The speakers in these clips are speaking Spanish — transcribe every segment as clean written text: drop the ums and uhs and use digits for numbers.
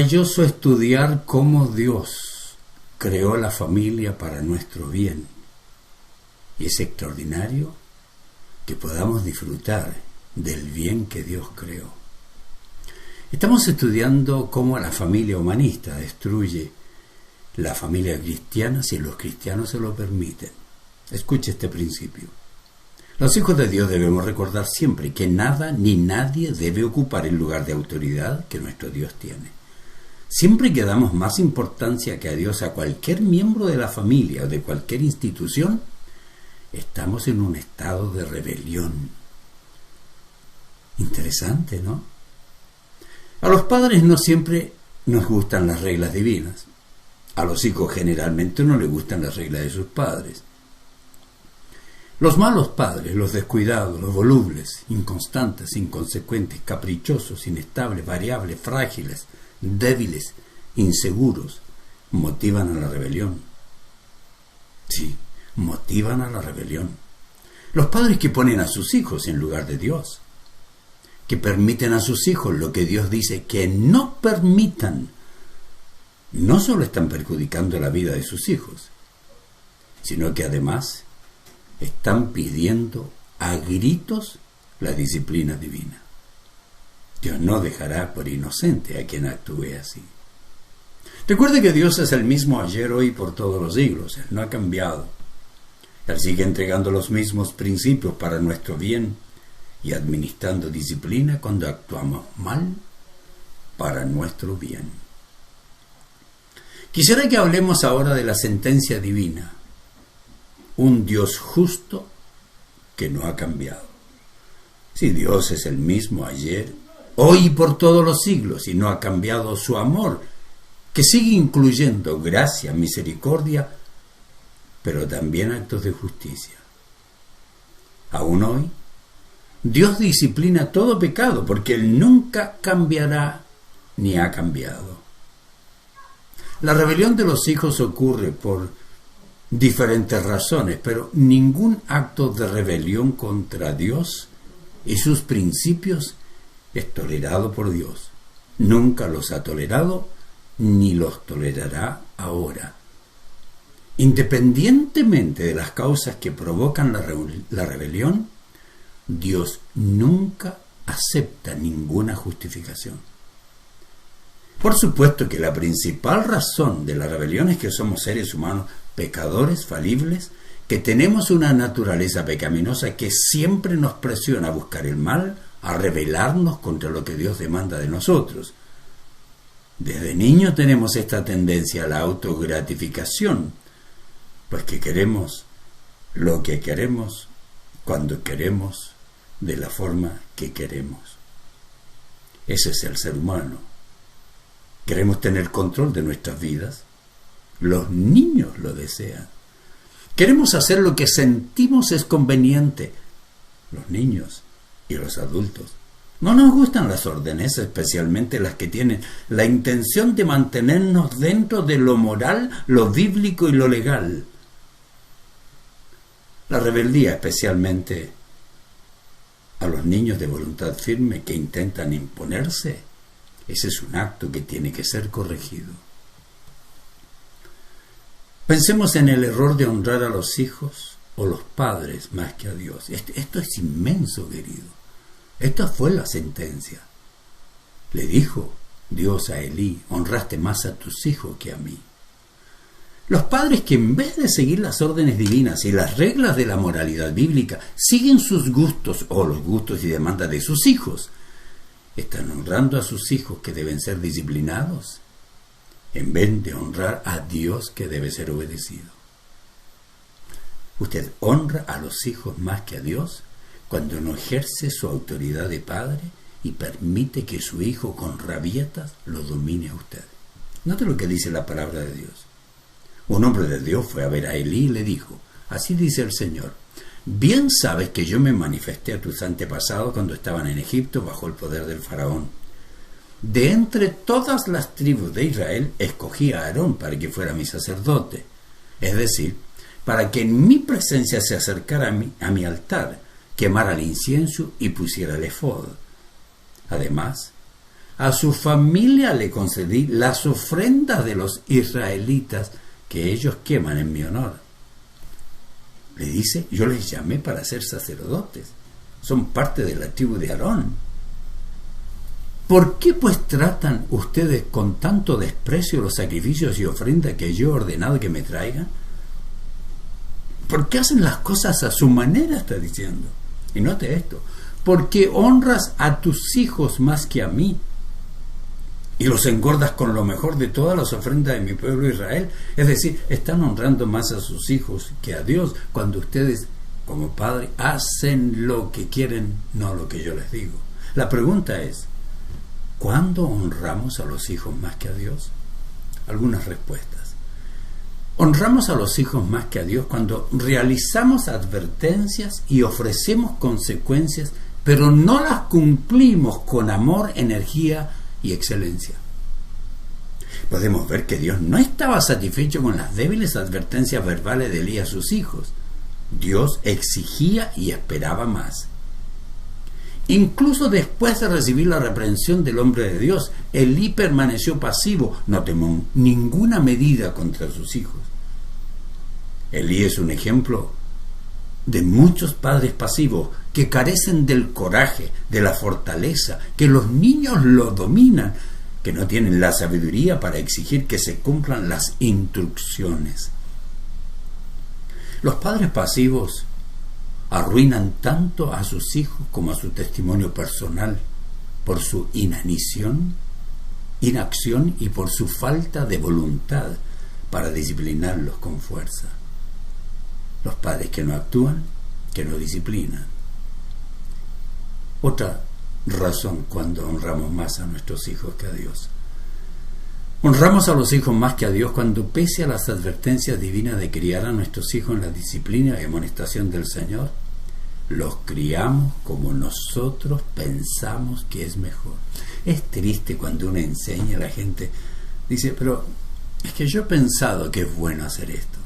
maravilloso estudiar cómo Dios creó la familia para nuestro bien. Y es extraordinario que podamos disfrutar del bien que Dios creó. Estamos estudiando cómo la familia humanista destruye la familia cristiana si los cristianos se lo permiten. Escuche este principio. Los hijos de Dios debemos recordar siempre que nada ni nadie debe ocupar el lugar de autoridad que nuestro Dios tiene. Siempre que damos más importancia que a Dios a cualquier miembro de la familia o de cualquier institución, estamos en un estado de rebelión. Interesante, ¿no? A los padres no siempre nos gustan las reglas divinas. A los hijos generalmente no les gustan las reglas de sus padres. Los malos padres, los descuidados, los volubles, inconstantes, inconsecuentes, caprichosos, inestables, variables, frágiles, débiles, inseguros, motivan a la rebelión. Sí, motivan a la rebelión. Los padres que ponen a sus hijos en lugar de Dios, que permiten a sus hijos lo que Dios dice que no permitan, no solo están perjudicando la vida de sus hijos, sino que además están pidiendo a gritos la disciplina divina. Dios no dejará por inocente a quien actúe así. Recuerde que Dios es el mismo ayer, hoy y por todos los siglos. Él no ha cambiado. Él sigue entregando los mismos principios para nuestro bien y administrando disciplina cuando actuamos mal para nuestro bien. Quisiera que hablemos ahora de la sentencia divina. Un Dios justo que no ha cambiado. Si Dios es el mismo ayer, hoy y por todos los siglos, y no ha cambiado su amor, que sigue incluyendo gracia, misericordia, pero también actos de justicia. Aún hoy, Dios disciplina todo pecado, porque Él nunca cambiará ni ha cambiado. La rebelión de los hijos ocurre por diferentes razones, pero ningún acto de rebelión contra Dios y sus principios es tolerado por Dios. Nunca los ha tolerado ni los tolerará ahora. Independientemente de las causas que provocan la rebelión, Dios nunca acepta ninguna justificación. Por supuesto que la principal razón de la rebelión es que somos seres humanos pecadores, falibles, que tenemos una naturaleza pecaminosa que siempre nos presiona a buscar el mal, a rebelarnos contra lo que Dios demanda de nosotros. Desde niños tenemos esta tendencia a la autogratificación, pues que queremos lo que queremos, cuando queremos, de la forma que queremos. Ese es el ser humano. Queremos tener control de nuestras vidas. Los niños lo desean. Queremos hacer lo que sentimos es conveniente. Los niños y los adultos. No nos gustan las órdenes, especialmente las que tienen la intención de mantenernos dentro de lo moral, lo bíblico y lo legal. La rebeldía, especialmente a los niños de voluntad firme que intentan imponerse, ese es un acto que tiene que ser corregido. Pensemos en el error de honrar a los hijos o los padres más que a Dios. Esto es inmenso, querido. Esta fue la sentencia. Le dijo Dios a Elí: honraste más a tus hijos que a mí. Los padres que en vez de seguir las órdenes divinas y las reglas de la moralidad bíblica, siguen sus gustos o los gustos y demandas de sus hijos, están honrando a sus hijos que deben ser disciplinados, en vez de honrar a Dios que debe ser obedecido. Usted honra a los hijos más que a Dios cuando no ejerce su autoridad de padre y permite que su hijo con rabietas lo domine a usted. Note lo que dice la palabra de Dios. Un hombre de Dios fue a ver a Elí y le dijo: así dice el Señor, bien sabes que yo me manifesté a tus antepasados cuando estaban en Egipto bajo el poder del faraón. De entre todas las tribus de Israel escogí a Aarón para que fuera mi sacerdote, es decir, para que en mi presencia se acercara a mi altar, quemara el incienso y pusiera el efod. Además, a su familia le concedí las ofrendas de los israelitas que ellos queman en mi honor. Le dice, yo les llamé para ser sacerdotes. Son parte de la tribu de Aarón. ¿Por qué pues tratan ustedes con tanto desprecio los sacrificios y ofrendas que yo he ordenado que me traigan? ¿Por qué hacen las cosas a su manera? Está diciendo. Y note esto. Porque honras a tus hijos más que a mí, y los engordas con lo mejor de todas las ofrendas de mi pueblo Israel. Es decir, están honrando más a sus hijos que a Dios cuando ustedes, como padres, hacen lo que quieren, no lo que yo les digo. La pregunta es, ¿cuándo honramos a los hijos más que a Dios? Algunas respuestas. Honramos a los hijos más que a Dios cuando realizamos advertencias y ofrecemos consecuencias, pero no las cumplimos con amor, energía y excelencia. Podemos ver que Dios no estaba satisfecho con las débiles advertencias verbales de Elí a sus hijos. Dios exigía y esperaba más. Incluso después de recibir la reprensión del hombre de Dios, Elí permaneció pasivo, no tomó ninguna medida contra sus hijos. Elí es un ejemplo de muchos padres pasivos que carecen del coraje, de la fortaleza, que los niños lo dominan, que no tienen la sabiduría para exigir que se cumplan las instrucciones. Los padres pasivos arruinan tanto a sus hijos como a su testimonio personal por su inacción y por su falta de voluntad para disciplinarlos con fuerza. Los padres que no actúan, que no disciplinan. Otra razón cuando honramos más a nuestros hijos que a Dios. Honramos a los hijos más que a Dios cuando, pese a las advertencias divinas de criar a nuestros hijos en la disciplina y amonestación del Señor, los criamos como nosotros pensamos que es mejor. Es triste cuando uno enseña a la gente, dice, pero es que yo he pensado que es bueno hacer esto.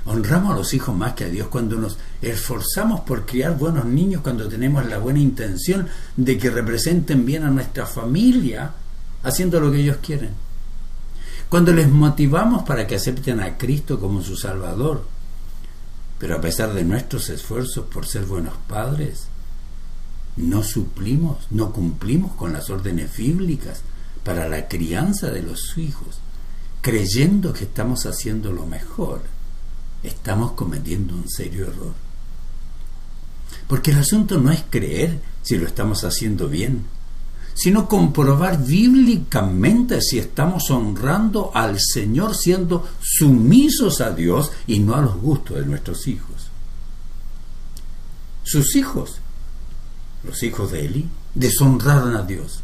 Honramos a los hijos más que a Dios cuando nos esforzamos por criar buenos niños, cuando tenemos la buena intención de que representen bien a nuestra familia, haciendo lo que ellos quieren. Cuando les motivamos para que acepten a Cristo como su Salvador. Pero a pesar de nuestros esfuerzos por ser buenos padres, no cumplimos con las órdenes bíblicas para la crianza de los hijos, creyendo que estamos haciendo lo mejor. Estamos cometiendo un serio error. Porque el asunto no es creer si lo estamos haciendo bien, sino comprobar bíblicamente si estamos honrando al Señor siendo sumisos a Dios y no a los gustos de nuestros hijos. Sus hijos, los hijos de Elí, deshonraron a Dios,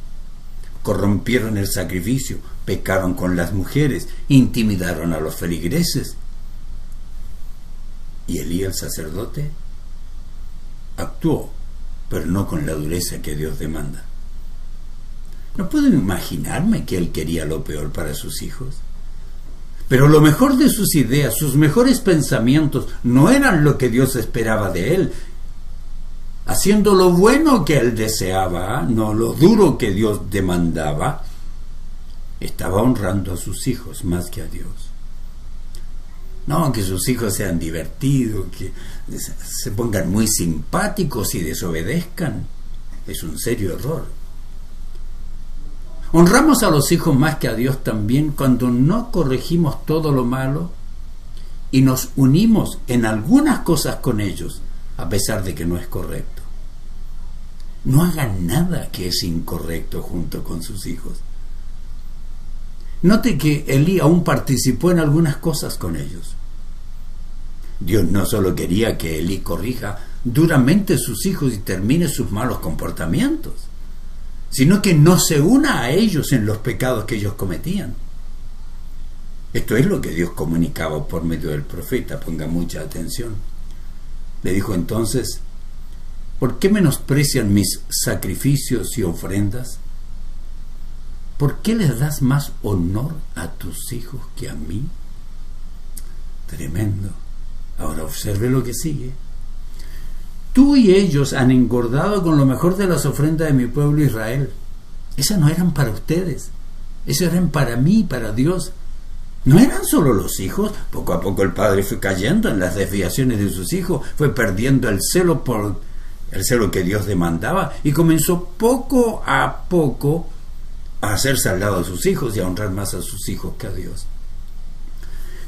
corrompieron el sacrificio, pecaron con las mujeres, intimidaron a los feligreses. Y Elí, el sacerdote, actuó, pero no con la dureza que Dios demanda. No puedo imaginarme que él quería lo peor para sus hijos. Pero lo mejor de sus ideas, sus mejores pensamientos, no eran lo que Dios esperaba de él. Haciendo lo bueno que él deseaba, no lo duro que Dios demandaba, estaba honrando a sus hijos más que a Dios. No, que sus hijos sean divertidos, que se pongan muy simpáticos y desobedezcan. Es un serio error. Honramos a los hijos más que a Dios también cuando no corregimos todo lo malo y nos unimos en algunas cosas con ellos, a pesar de que no es correcto. No hagan nada que es incorrecto junto con sus hijos. Note que Elí aún participó en algunas cosas con ellos. Dios no solo quería que Elí corrija duramente a sus hijos y termine sus malos comportamientos, sino que no se una a ellos en los pecados que ellos cometían. Esto es lo que Dios comunicaba por medio del profeta, ponga mucha atención. Le dijo entonces, ¿por qué menosprecian mis sacrificios y ofrendas? ¿Por qué les das más honor a tus hijos que a mí? Tremendo. Ahora observe lo que sigue. Tú y ellos han engordado con lo mejor de las ofrendas de mi pueblo Israel. Esas no eran para ustedes, esas eran para mí, para Dios. No eran solo los hijos. Poco a poco el padre fue cayendo en las desviaciones de sus hijos, fue perdiendo el celo por el celo que Dios demandaba, y comenzó poco a poco a hacerse al lado de sus hijos y a honrar más a sus hijos que a Dios.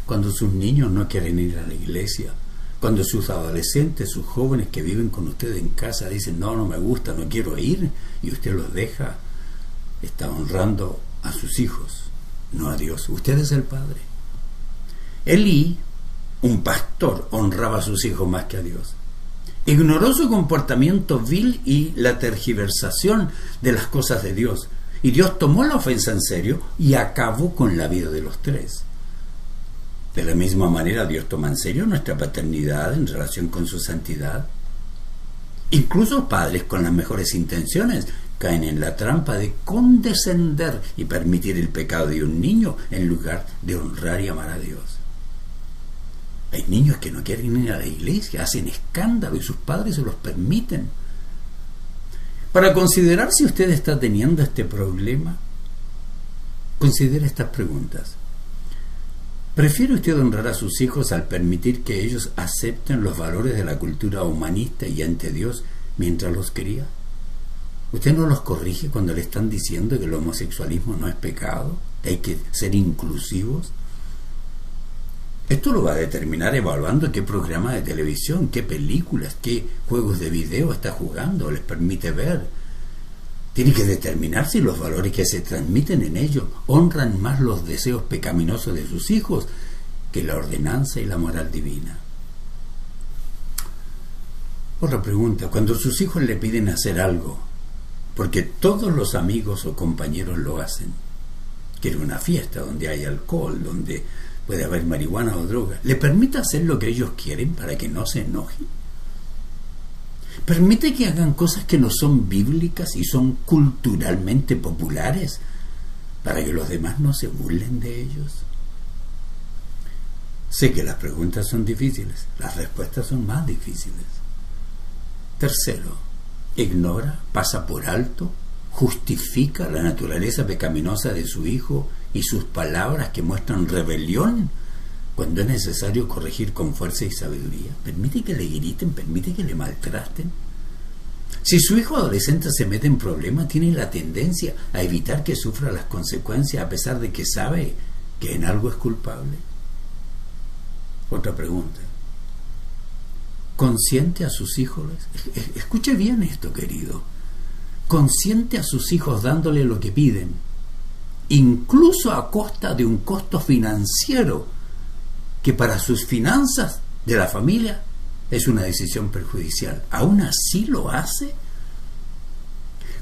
Cuando sus niños no quieren ir a la iglesia, cuando sus adolescentes, sus jóvenes que viven con usted en casa dicen no me gusta, no quiero ir, y usted los deja, está honrando a sus hijos, no a Dios. Usted es el padre. Elí, un pastor, honraba a sus hijos más que a Dios. Ignoró su comportamiento vil y la tergiversación de las cosas de Dios, y Dios tomó la ofensa en serio y acabó con la vida de los tres. De la misma manera, Dios toma en serio nuestra paternidad en relación con su santidad. Incluso padres con las mejores intenciones caen en la trampa de condescender y permitir el pecado de un niño en lugar de honrar y amar a Dios. Hay niños que no quieren ir a la iglesia, hacen escándalo y sus padres se los permiten. Para considerar si usted está teniendo este problema, considere estas preguntas. ¿Prefiere usted honrar a sus hijos al permitir que ellos acepten los valores de la cultura humanista y ante Dios mientras los cría? ¿Usted no los corrige cuando le están diciendo que el homosexualismo no es pecado, que hay que ser inclusivos? Esto lo va a determinar evaluando qué programa de televisión, qué películas, qué juegos de video está jugando o les permite ver. Tiene que determinar si los valores que se transmiten en ellos honran más los deseos pecaminosos de sus hijos que la ordenanza y la moral divina. Otra pregunta: cuando sus hijos le piden hacer algo, porque todos los amigos o compañeros lo hacen, quiere una fiesta donde hay alcohol, donde puede haber marihuana o droga, ¿le permite hacer lo que ellos quieren para que no se enojen? ¿Permite que hagan cosas que no son bíblicas y son culturalmente populares para que los demás no se burlen de ellos? Sé que las preguntas son difíciles, las respuestas son más difíciles. Tercero, ignora, pasa por alto, justifica la naturaleza pecaminosa de su hijo y sus palabras que muestran rebelión cuando es necesario corregir con fuerza y sabiduría. Permite que le griten, permite que le maltraten. Si su hijo adolescente se mete en problemas, tiene la tendencia a evitar que sufra las consecuencias a pesar de que sabe que en algo es culpable. Otra pregunta: ¿consiente a sus hijos? Escuche bien esto, querido. ¿Consiente a sus hijos dándole lo que piden, incluso a costa de un costo financiero que para sus finanzas de la familia es una decisión perjudicial? ¿Aún así lo hace?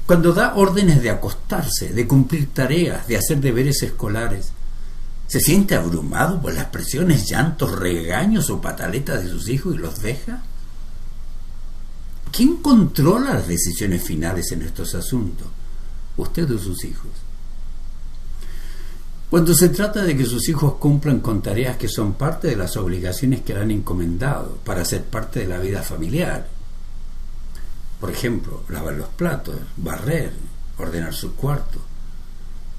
Cuando da órdenes de acostarse, de cumplir tareas, de hacer deberes escolares, ¿se siente abrumado por las presiones, llantos, regaños o pataletas de sus hijos y los deja? ¿Quién controla las decisiones finales en estos asuntos? ¿Usted o sus hijos? Cuando se trata de que sus hijos cumplan con tareas que son parte de las obligaciones que le han encomendado para ser parte de la vida familiar, por ejemplo, lavar los platos, barrer, ordenar su cuarto,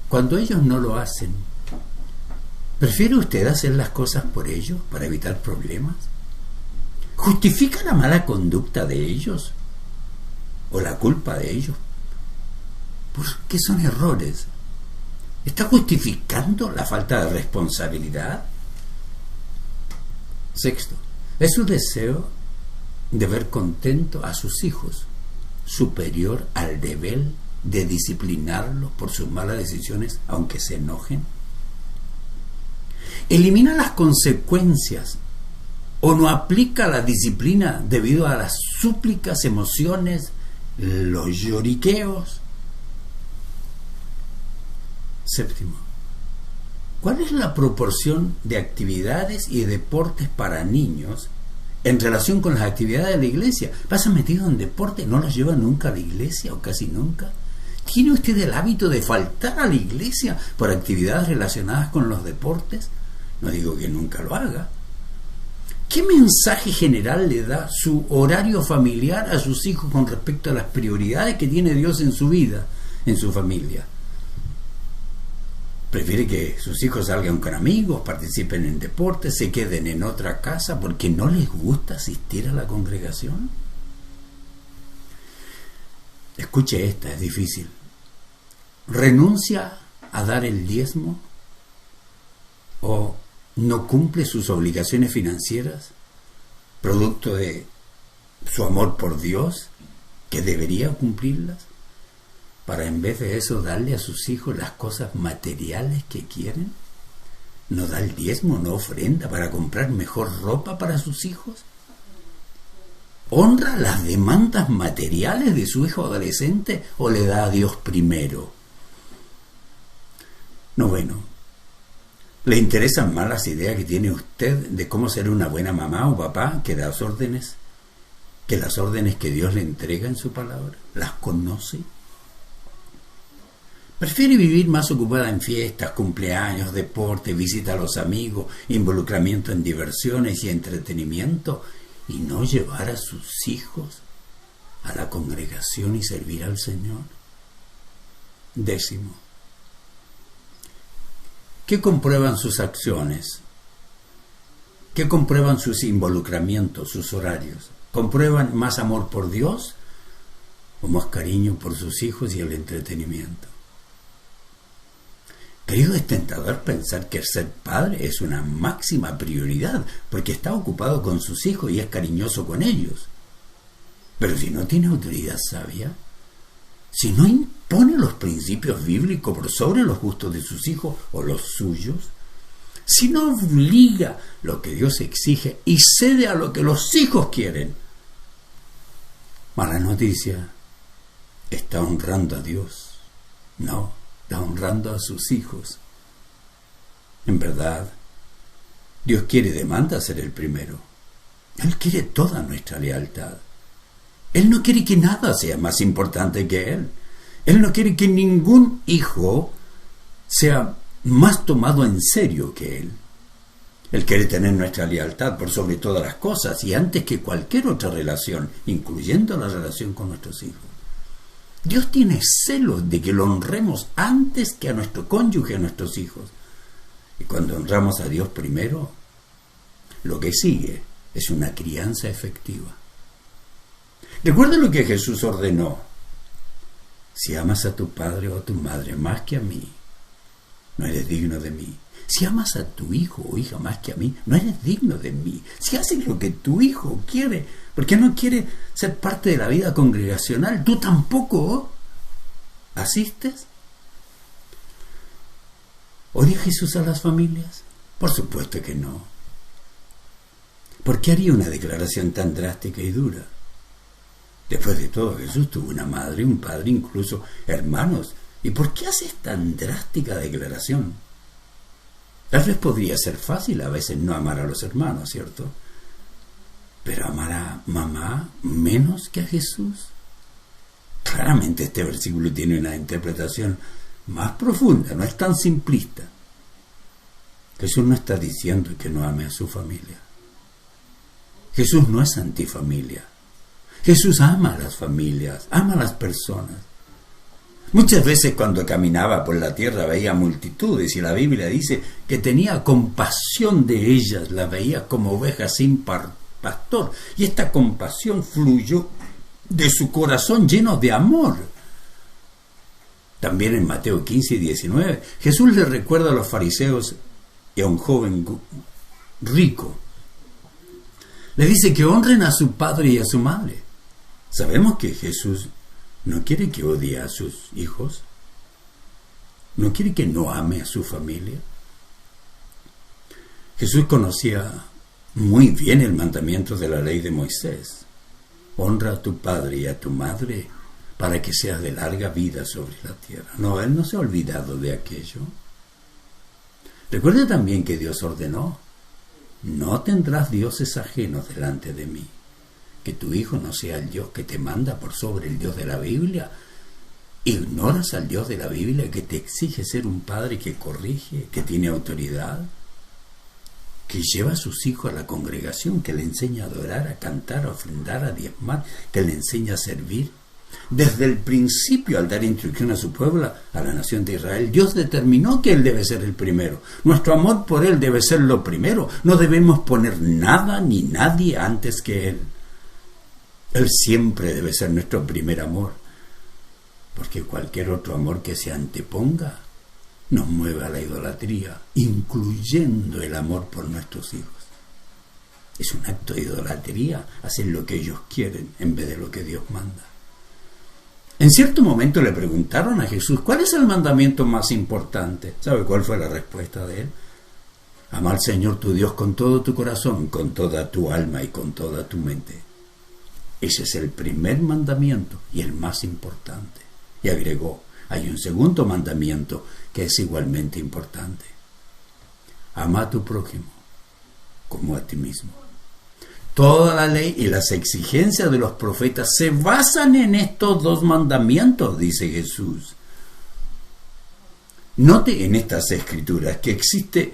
cuando ellos no lo hacen, ¿prefiere usted hacer las cosas por ellos para evitar problemas? ¿Justifica la mala conducta de ellos o la culpa de ellos? Porque son errores. ¿Está justificando la falta de responsabilidad? Sexto, es su deseo de ver contento a sus hijos superior al deber de disciplinarlos por sus malas decisiones aunque se enojen. ¿Elimina las consecuencias o no aplica la disciplina debido a las súplicas, emociones, los lloriqueos? Séptimo, ¿cuál es la proporción de actividades y deportes para niños en relación con las actividades de la iglesia? ¿Pasa metido en deporte? ¿No los lleva nunca a la iglesia o casi nunca? ¿Tiene usted el hábito de faltar a la iglesia por actividades relacionadas con los deportes? No digo que nunca lo haga. ¿Qué mensaje general le da su horario familiar a sus hijos con respecto a las prioridades que tiene Dios en su vida? en su familia. Prefiere que sus hijos salgan con amigos, participen en deportes, se queden en otra casa porque no les gusta asistir a la congregación. Escuche esta, es difícil. ¿Renuncia a dar el diezmo o no cumple sus obligaciones financieras producto de su amor por Dios, que debería cumplirlas, para en vez de eso darle a sus hijos las cosas materiales que quieren? ¿No da el diezmo, no ofrenda para comprar mejor ropa para sus hijos? ¿Honra las demandas materiales de su hijo adolescente o le da a Dios primero? Noveno, ¿le interesan más las ideas que tiene usted de cómo ser una buena mamá o papá que las órdenes que Dios le entrega en su palabra? ¿Las conoce? ¿Prefiere vivir más ocupada en fiestas, cumpleaños, deporte, visita a los amigos, involucramiento en diversiones y entretenimiento, y no llevar a sus hijos a la congregación y servir al Señor? Décimo, ¿qué comprueban sus acciones? ¿Qué comprueban sus involucramientos, sus horarios? ¿Comprueban más amor por Dios o más cariño por sus hijos y el entretenimiento? Querido, es tentador pensar que el ser padre es una máxima prioridad porque está ocupado con sus hijos y es cariñoso con ellos. Pero si no tiene autoridad sabia, si no impone los principios bíblicos por sobre los gustos de sus hijos o los suyos, si no obliga lo que Dios exige y cede a lo que los hijos quieren, mala noticia, está honrando a Dios. No, está honrando a sus hijos. En verdad, Dios quiere y demanda ser el primero. Él quiere toda nuestra lealtad. Él no quiere que nada sea más importante que Él. Él no quiere que ningún hijo sea más tomado en serio que Él. Él quiere tener nuestra lealtad por sobre todas las cosas y antes que cualquier otra relación, incluyendo la relación con nuestros hijos. Dios tiene celos de que lo honremos antes que a nuestro cónyuge, a nuestros hijos. Y cuando honramos a Dios primero, lo que sigue es una crianza efectiva. Recuerda lo que Jesús ordenó. Si amas a tu padre o a tu madre más que a mí, no eres digno de mí. Si amas a tu hijo o hija más que a mí, no eres digno de mí. Si haces lo que tu hijo quiere, porque no quiere ser parte de la vida congregacional, tú tampoco asistes. ¿Odia Jesús a las familias? Por supuesto que no. ¿Por qué haría una declaración tan drástica y dura? Después de todo, Jesús tuvo una madre, un padre, incluso hermanos. ¿Y por qué haces tan drástica declaración? Tal vez podría ser fácil a veces no amar a los hermanos, ¿cierto? Pero amar a mamá menos que a Jesús. Claramente este versículo tiene una interpretación más profunda, no es tan simplista. Jesús no está diciendo que no ame a su familia. Jesús no es antifamilia. Jesús ama a las familias, ama a las personas. Muchas veces cuando caminaba por la tierra veía multitudes y la Biblia dice que tenía compasión de ellas, las veía como ovejas sin pastor. Y esta compasión fluyó de su corazón lleno de amor. También en Mateo 15 y 19, Jesús le recuerda a los fariseos y a un joven rico. Le dice que honren a su padre y a su madre. Sabemos que Jesús no quiere que odie a sus hijos. No quiere que no ame a su familia. Jesús conocía muy bien el mandamiento de la ley de Moisés. Honra a tu padre y a tu madre para que seas de larga vida sobre la tierra. No, Él no se ha olvidado de aquello. Recuerda también que Dios ordenó: no tendrás dioses ajenos delante de mí. Que tu hijo no sea el Dios que te manda por sobre el Dios de la Biblia. Ignoras al Dios de la Biblia que te exige ser un padre que corrige, que tiene autoridad, que lleva a sus hijos a la congregación, que le enseña a adorar, a cantar, a ofrendar, a diezmar, que le enseña a servir. Desde el principio, al dar instrucción a su pueblo, a la nación de Israel, Dios determinó que Él debe ser el primero. Nuestro amor por Él debe ser lo primero. No debemos poner nada ni nadie antes que Él. Él siempre debe ser nuestro primer amor, porque cualquier otro amor que se anteponga nos mueve a la idolatría, incluyendo el amor por nuestros hijos. Es un acto de idolatría hacer lo que ellos quieren en vez de lo que Dios manda. En cierto momento le preguntaron a Jesús, ¿cuál es el mandamiento más importante? ¿Sabe cuál fue la respuesta de él? Ama al Señor tu Dios con todo tu corazón, con toda tu alma y con toda tu mente. Ese es el primer mandamiento y el más importante. Y agregó, hay un segundo mandamiento que es igualmente importante. Ama a tu prójimo como a ti mismo. Toda la ley y las exigencias de los profetas se basan en estos dos mandamientos, dice Jesús. Note en estas escrituras que existe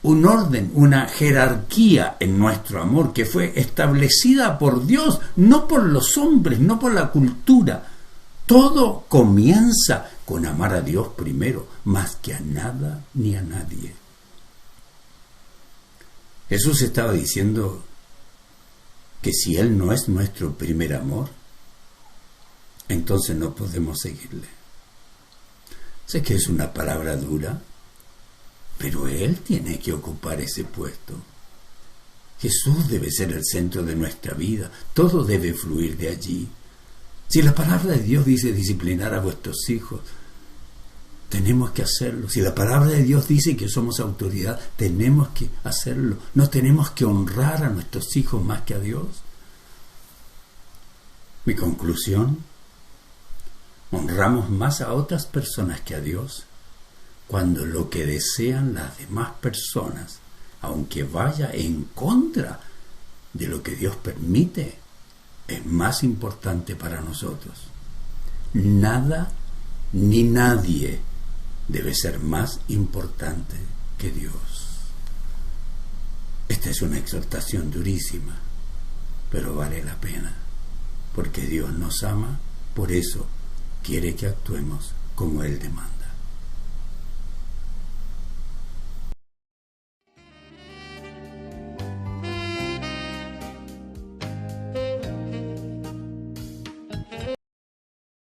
un orden, una jerarquía en nuestro amor que fue establecida por Dios, no por los hombres, no por la cultura. Todo comienza con amar a Dios primero, más que a nada ni a nadie. Jesús estaba diciendo que si Él no es nuestro primer amor, entonces no podemos seguirle. Sé que es una palabra dura, pero Él tiene que ocupar ese puesto. Jesús debe ser el centro de nuestra vida, todo debe fluir de allí. Si la palabra de Dios dice disciplinar a vuestros hijos, tenemos que hacerlo. Si la palabra de Dios dice que somos autoridad, tenemos que hacerlo. No tenemos que honrar a nuestros hijos más que a Dios. Mi conclusión, honramos más a otras personas que a Dios cuando lo que desean las demás personas, aunque vaya en contra de lo que Dios permite, es más importante para nosotros. Nada ni nadie debe ser más importante que Dios. Esta es una exhortación durísima, pero vale la pena, porque Dios nos ama, por eso quiere que actuemos como Él demanda.